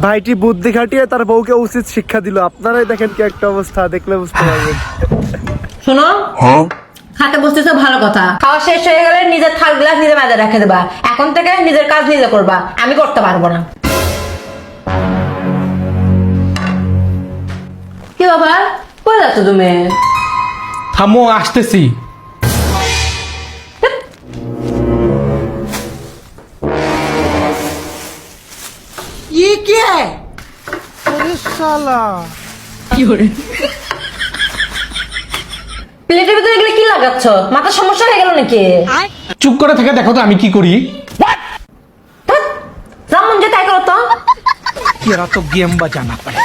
ভাইটি বুদ্ধি খাটিয়ে তার বউকে উচিত শিক্ষা দিল। আপনারাই দেখেন কি একটা অবস্থা, দেখলে বুঝতে পারবেন। শোনো, খাতে বসতেছো ভালো কথা, খাওয়া শেষ হয়ে গেলে নিজের থাল গ্লাস নিজে মেজে রেখে দেবা। এখন থেকে নিজের কাজ নিজে করবা, আমি করতে পারবো না। কি বাবা, কই যাচ্ছ তুমি? থামো, আসতেছি। প্লেটের ভিতরে এগুলো কি লাগাচ্ছ? মাথার সমস্যা হয়ে গেল নাকি? চুপ করে থেকে দেখো তো আমি কি করি। যেমন যে তাই করো তো। এরা তো গেম বাজানা পারে।